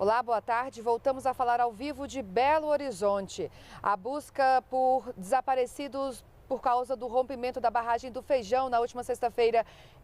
Olá, boa tarde. Voltamos a falar ao vivo de Belo Horizonte. A busca por desaparecidos por causa do rompimento da barragem do Feijão na última sexta-feira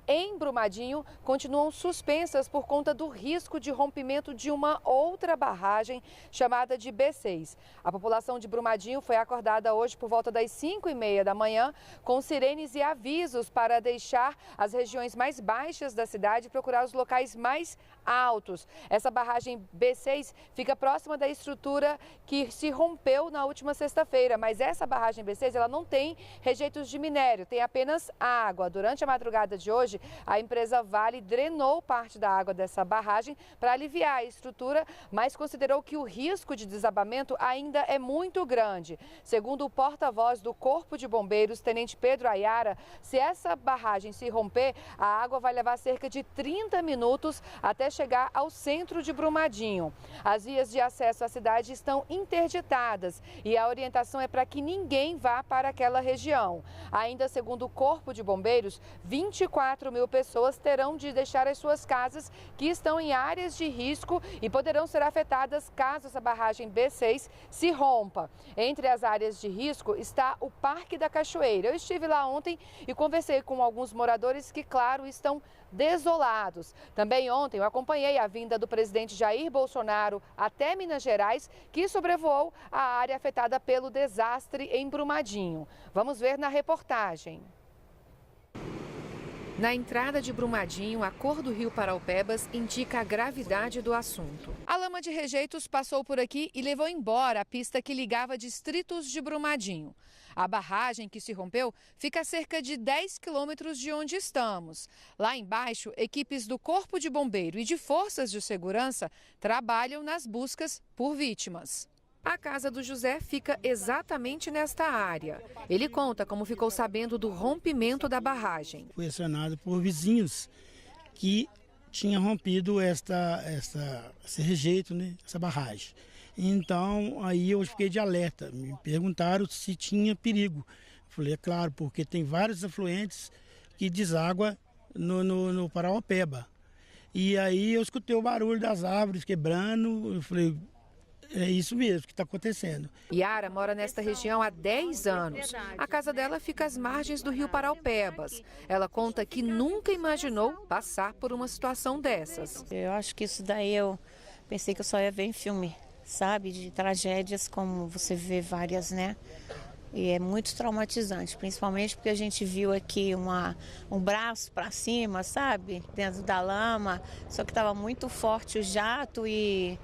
em Brumadinho continuam suspensas por conta do risco de rompimento de uma outra barragem chamada de B6. A população de Brumadinho foi acordada hoje por volta das 5h30 da manhã com sirenes e avisos para deixar as regiões mais baixas da cidade e procurar os locais mais altos. Essa barragem B6 fica próxima da estrutura que se rompeu na última sexta-feira, mas essa barragem B6 ela não tem rejeitos de minério, tem apenas água. Durante a madrugada de hoje, a empresa Vale drenou parte da água dessa barragem para aliviar a estrutura, mas considerou que o risco de desabamento ainda é muito grande. Segundo o porta-voz do Corpo de Bombeiros, Tenente Pedro Ayara, se essa barragem se romper, a água vai levar cerca de 30 minutos até chegar ao centro de Brumadinho. As vias de acesso à cidade estão interditadas e a orientação é para que ninguém vá para aquela região. Ainda segundo o Corpo de Bombeiros, 24 mil pessoas terão de deixar as suas casas que estão em áreas de risco e poderão ser afetadas caso essa barragem B6 se rompa. Entre as áreas de risco está o Parque da Cachoeira. Eu estive lá ontem e conversei com alguns moradores que, claro, estão desolados. Também ontem eu acompanhei a vinda do presidente Jair Bolsonaro até Minas Gerais, que sobrevoou a área afetada pelo desastre em Brumadinho. Vamos ver na reportagem. Na entrada de Brumadinho, a cor do rio Paraupebas indica a gravidade do assunto. A lama de rejeitos passou por aqui e levou embora a pista que ligava distritos de Brumadinho. A barragem que se rompeu fica a cerca de 10 quilômetros de onde estamos. Lá embaixo, equipes do Corpo de Bombeiro e de forças de segurança trabalham nas buscas por vítimas. A casa do José fica exatamente nesta área. Ele conta como ficou sabendo do rompimento da barragem. Fui acionado por vizinhos que tinham rompido esse rejeito, né, essa barragem. Então, aí eu fiquei de alerta. Me perguntaram se tinha perigo. Falei, é claro, porque tem vários afluentes que deságua no Paraupeba. E aí eu escutei o barulho das árvores quebrando, eu falei, é isso mesmo que está acontecendo. Yara mora nesta região há 10 anos. A casa dela fica às margens do rio Paraupebas. Ela conta que nunca imaginou passar por uma situação dessas. Eu acho que isso daí eu pensei que eu só ia ver em filme, sabe? De tragédias como você vê várias, né? E é muito traumatizante, principalmente porque a gente viu aqui um braço para cima, sabe? Dentro da lama, só que estava muito forte o jato e...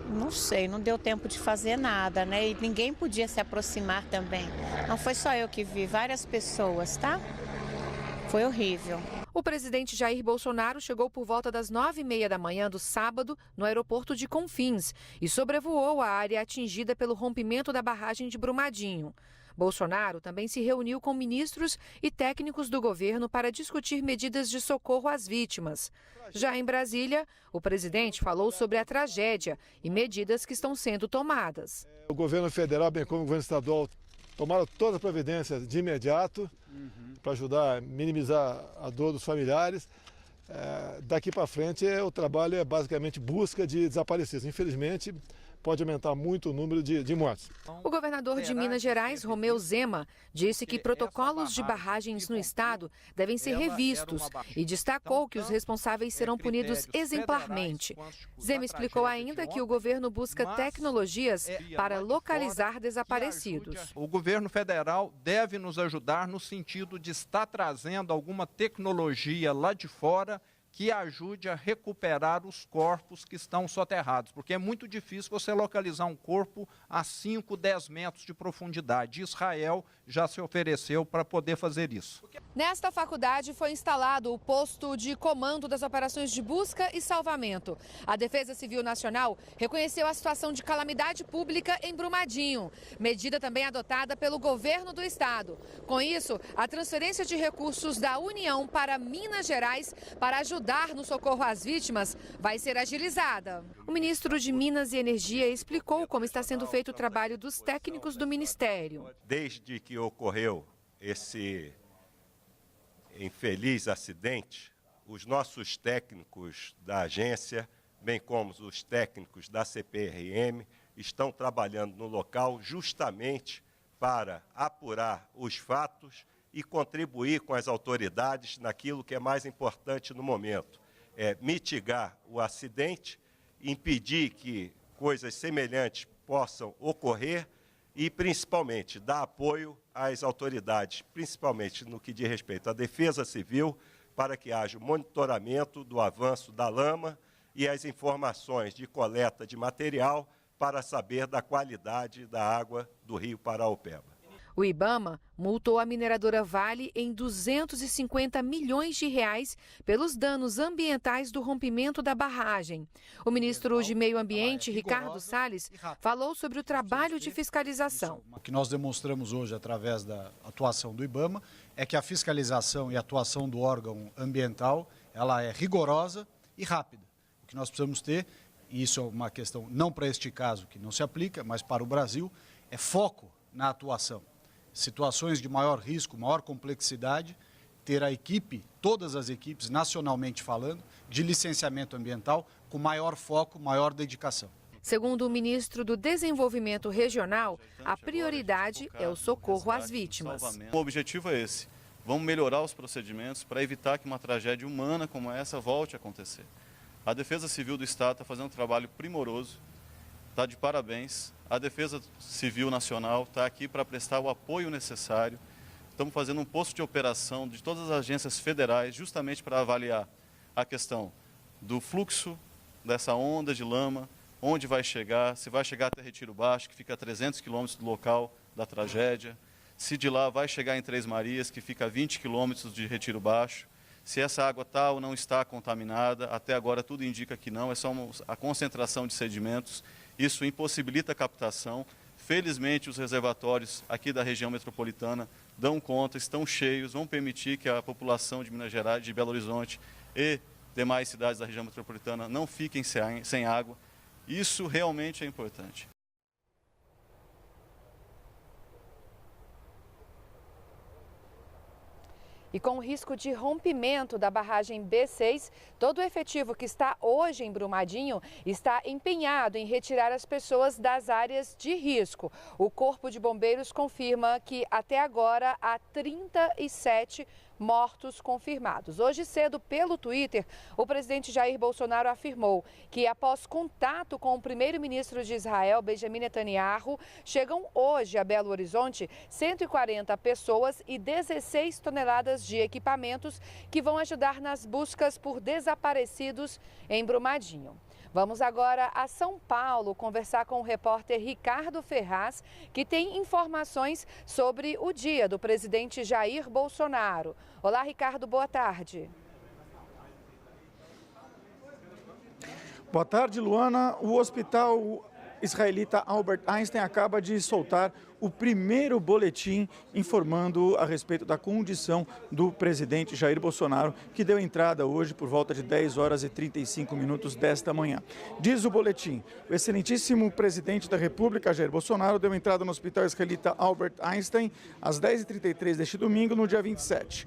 não sei, não deu tempo de fazer nada, né? E ninguém podia se aproximar também. Não foi só eu que vi, várias pessoas, tá? Foi horrível. O presidente Jair Bolsonaro chegou por volta das 9h30 da manhã do sábado no aeroporto de Confins e sobrevoou a área atingida pelo rompimento da barragem de Brumadinho. Bolsonaro também se reuniu com ministros e técnicos do governo para discutir medidas de socorro às vítimas. Já em Brasília, o presidente falou sobre a tragédia e medidas que estão sendo tomadas. O governo federal, bem como o governo estadual, tomaram todas as providências de imediato para ajudar a minimizar a dor dos familiares. Daqui para frente, o trabalho é basicamente busca de desaparecidos. Infelizmente, pode aumentar muito o número de mortes. O governador de Minas Gerais, Romeu Zema, disse que protocolos de barragens no estado devem ser revistos e destacou que os responsáveis serão punidos exemplarmente. Zema explicou ainda que o governo busca tecnologias para localizar desaparecidos. O governo federal deve nos ajudar no sentido de estar trazendo alguma tecnologia lá de fora que ajude a recuperar os corpos que estão soterrados, porque é muito difícil você localizar um corpo a 5, 10 metros de profundidade. Israel já se ofereceu para poder fazer isso. Nesta faculdade foi instalado o posto de comando das operações de busca e salvamento. A Defesa Civil Nacional reconheceu a situação de calamidade pública em Brumadinho, medida também adotada pelo governo do estado. Com isso, a transferência de recursos da União para Minas Gerais para ajudar no socorro às vítimas vai ser agilizada. O ministro de Minas e Energia explicou como está sendo feito o trabalho dos técnicos do ministério. Desde que ocorreu esse infeliz acidente, os nossos técnicos da agência bem como os técnicos da CPRM, estão trabalhando no local justamente para apurar os fatos e contribuir com as autoridades naquilo que é mais importante no momento, mitigar o acidente, impedir que coisas semelhantes possam ocorrer e, principalmente, dar apoio às autoridades, principalmente no que diz respeito à Defesa Civil, para que haja o monitoramento do avanço da lama e as informações de coleta de material para saber da qualidade da água do Rio Paraopeba. O IBAMA multou a mineradora Vale em R$250 milhões pelos danos ambientais do rompimento da barragem. O ministro de Meio Ambiente, Ricardo Salles, falou sobre o trabalho de fiscalização. O que nós demonstramos hoje através da atuação do IBAMA é que a fiscalização e a atuação do órgão ambiental, ela é rigorosa e rápida. O que nós precisamos ter, e isso é uma questão não para este caso que não se aplica, mas para o Brasil, é foco na atuação. Situações de maior risco, maior complexidade, ter a equipe, todas as equipes, nacionalmente falando, de licenciamento ambiental, com maior foco, maior dedicação. Segundo o ministro do Desenvolvimento Regional, a prioridade é o socorro às vítimas. O objetivo é esse. Vamos melhorar os procedimentos para evitar que uma tragédia humana como essa volte a acontecer. A Defesa Civil do Estado está fazendo um trabalho primoroso, está de parabéns. A Defesa Civil Nacional está aqui para prestar o apoio necessário. Estamos fazendo um posto de operação de todas as agências federais, justamente para avaliar a questão do fluxo dessa onda de lama, onde vai chegar, se vai chegar até Retiro Baixo, que fica a 300 quilômetros do local da tragédia, se de lá vai chegar em Três Marias, que fica a 20 quilômetros de Retiro Baixo, se essa água está ou não está contaminada. Até agora tudo indica que não, é só a concentração de sedimentos. Isso impossibilita a captação. Felizmente, os reservatórios aqui da região metropolitana dão conta, estão cheios, vão permitir que a população de Minas Gerais, de Belo Horizonte e demais cidades da região metropolitana não fiquem sem água. Isso realmente é importante. E com o risco de rompimento da barragem B6, todo o efetivo que está hoje em Brumadinho está empenhado em retirar as pessoas das áreas de risco. O Corpo de Bombeiros confirma que até agora há 37 mortos confirmados. Hoje cedo, pelo Twitter, o presidente Jair Bolsonaro afirmou que, após contato com o primeiro-ministro de Israel, Benjamin Netanyahu, chegam hoje a Belo Horizonte 140 pessoas e 16 toneladas de equipamentos que vão ajudar nas buscas por desaparecidos em Brumadinho. Vamos agora a São Paulo conversar com o repórter Ricardo Ferraz, que tem informações sobre o dia do presidente Jair Bolsonaro. Olá, Ricardo, boa tarde. Boa tarde, Luana. O hospital israelita Albert Einstein acaba de soltar o primeiro boletim informando a respeito da condição do presidente Jair Bolsonaro, que deu entrada hoje por volta de 10 horas e 35 minutos desta manhã. Diz o boletim: o excelentíssimo presidente da República, Jair Bolsonaro, deu entrada no hospital israelita Albert Einstein às 10h33 deste domingo, no dia 27.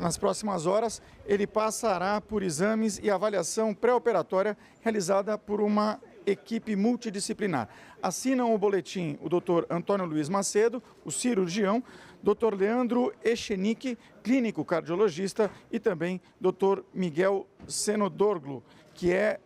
Nas próximas horas, ele passará por exames e avaliação pré-operatória realizada por uma equipe multidisciplinar. Assinam o boletim o doutor Antônio Luiz Macedo, o cirurgião, doutor Leandro Echenique, clínico cardiologista, e também doutor Miguel Senodorglu, que é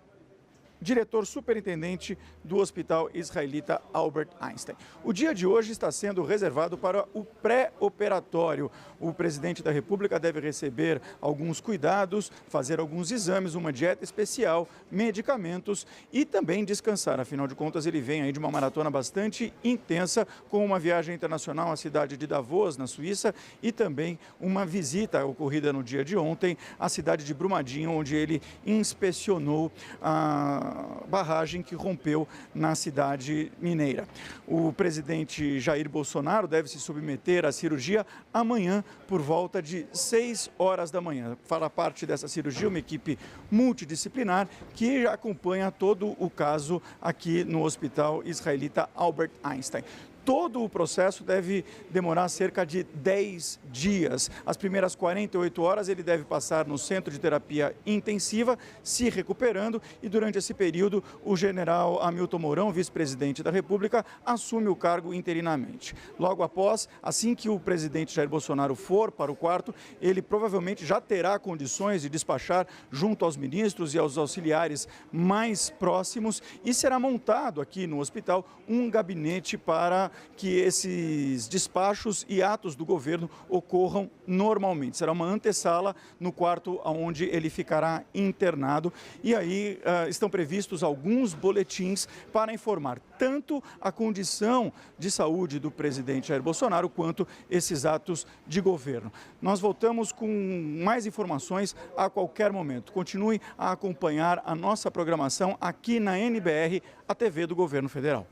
diretor superintendente do Hospital Israelita Albert Einstein. O dia de hoje está sendo reservado para o pré-operatório. O presidente da República deve receber alguns cuidados, fazer alguns exames, uma dieta especial, medicamentos e também descansar. Afinal de contas, ele vem aí de uma maratona bastante intensa, com uma viagem internacional à cidade de Davos, na Suíça, e também uma visita ocorrida no dia de ontem à cidade de Brumadinho, onde ele inspecionou a barragem que rompeu na cidade mineira. O presidente Jair Bolsonaro deve se submeter à cirurgia amanhã por volta de 6 horas da manhã. Fará parte dessa cirurgia uma equipe multidisciplinar que acompanha todo o caso aqui no Hospital Israelita Albert Einstein. Todo o processo deve demorar cerca de 10 dias. As primeiras 48 horas ele deve passar no centro de terapia intensiva, se recuperando, e durante esse período o general Hamilton Mourão, vice-presidente da República, assume o cargo interinamente. Logo após, assim que o presidente Jair Bolsonaro for para o quarto, ele provavelmente já terá condições de despachar junto aos ministros e aos auxiliares mais próximos, e será montado aqui no hospital um gabinete para que esses despachos e atos do governo ocorram normalmente. Será uma antessala no quarto onde ele ficará internado, e aí estão previstos alguns boletins para informar tanto a condição de saúde do presidente Jair Bolsonaro quanto esses atos de governo. Nós voltamos com mais informações a qualquer momento. Continue a acompanhar a nossa programação aqui na NBR, a TV do Governo Federal.